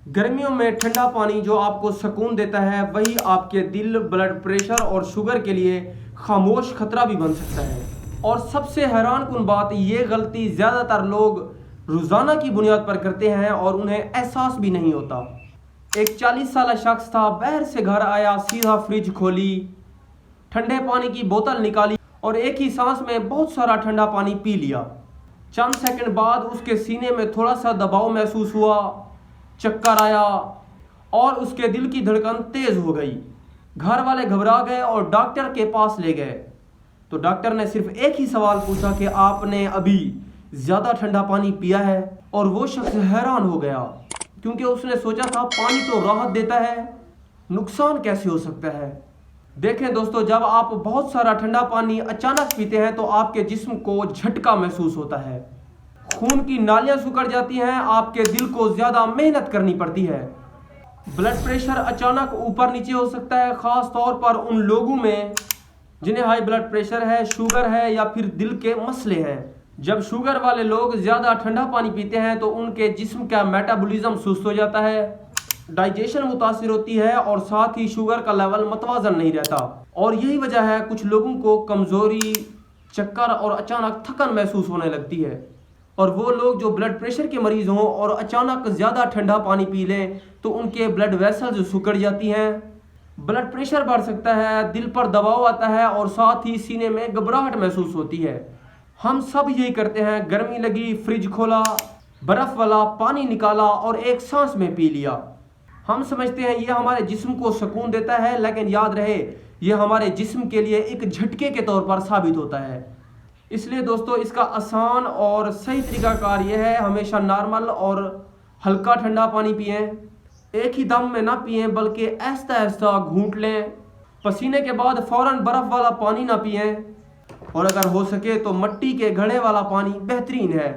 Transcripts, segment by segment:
गर्मियों में ठंडा पानी जो आपको सुकून देता है वही आपके दिल, ब्लड प्रेशर और शुगर के लिए खामोश खतरा भी बन सकता है। और सबसे हैरान कुन बात, ये गलती ज़्यादातर लोग रोज़ाना की बुनियाद पर करते हैं और उन्हें एहसास भी नहीं होता। एक 40 साल शख्स था, बाहर से घर आया, सीधा फ्रिज खोली, ठंडे पानी की बोतल निकाली और एक ही सांस में बहुत सारा ठंडा पानी पी लिया। चंद सेकंड बाद उसके सीने में थोड़ा सा दबाव महसूस हुआ, चक्कर आया और उसके दिल की धड़कन तेज हो गई। घर वाले घबरा गए और डॉक्टर के पास ले गए। तो डॉक्टर ने सिर्फ एक ही सवाल पूछा कि आपने अभी ज़्यादा ठंडा पानी पिया है? और वो शख्स हैरान हो गया, क्योंकि उसने सोचा था पानी तो राहत देता है, नुकसान कैसे हो सकता है। देखें दोस्तों, जब आप बहुत सारा ठंडा पानी अचानक पीते हैं तो आपके जिस्म को झटका महसूस होता है, खून की नालियां सिकुड़ जाती हैं, आपके दिल को ज़्यादा मेहनत करनी पड़ती है। ब्लड प्रेशर अचानक ऊपर नीचे हो सकता है, ख़ास तौर पर उन लोगों में जिन्हें हाई ब्लड प्रेशर है, शुगर है या फिर दिल के मसले हैं। जब शुगर वाले लोग ज़्यादा ठंडा पानी पीते हैं तो उनके जिस्म का मेटाबॉलिज्म सुस्त हो जाता है, डाइजेशन मुतासिर होती है और साथ ही शुगर का लेवल मतवाजन नहीं रहता। और यही वजह है कुछ लोगों को कमज़ोरी, चक्कर और अचानक थकन महसूस होने लगती है। और वो लोग जो ब्लड प्रेशर के मरीज़ हों और अचानक ज़्यादा ठंडा पानी पी लें तो उनके ब्लड वेसल्स सिकुड़ जाती हैं, ब्लड प्रेशर बढ़ सकता है, दिल पर दबाव आता है और साथ ही सीने में घबराहट महसूस होती है। हम सब यही करते हैं, गर्मी लगी, फ्रिज खोला, बर्फ़ वाला पानी निकाला और एक सांस में पी लिया। हम समझते हैं ये हमारे जिस्म को सुकून देता है, लेकिन याद रहे ये हमारे जिस्म के लिए एक झटके के तौर पर साबित होता है। इसलिए दोस्तों, इसका आसान और सही तरीकाकार ये है, हमेशा नॉर्मल और हल्का ठंडा पानी पिएं। एक ही दम में ना पिएं बल्कि आहिस्ता आहिस्ता घूंट लें। पसीने के बाद फ़ौरन बर्फ़ वाला पानी ना पिएं और अगर हो सके तो मिट्टी के घड़े वाला पानी बेहतरीन है,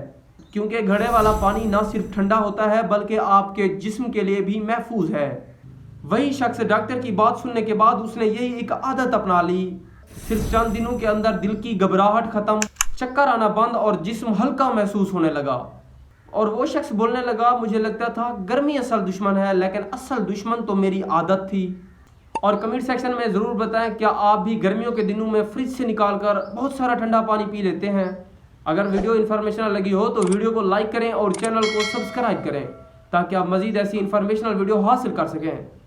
क्योंकि घड़े वाला पानी ना सिर्फ ठंडा होता है बल्कि आपके जिस्म के लिए भी महफूज है। वही शख्स डॉक्टर की बात सुनने के बाद उसने यही एक आदत अपना ली। सिर्फ चंद दिनों के अंदर दिल की घबराहट खत्म, चक्कर आना बंद और जिस्म हल्का महसूस होने लगा। और वो शख्स बोलने लगा, मुझे लगता था गर्मी असल दुश्मन है, लेकिन असल दुश्मन तो मेरी आदत थी। और कमेंट सेक्शन में ज़रूर बताएं, क्या आप भी गर्मियों के दिनों में फ्रिज से निकाल कर बहुत सारा ठंडा पानी पी लेते हैं? अगर वीडियो इन्फॉर्मेशनल लगी हो तो वीडियो को लाइक करें और चैनल को सब्सक्राइब करें ताकि आप मज़ीद ऐसी इन्फॉर्मेशनल वीडियो हासिल कर सकें।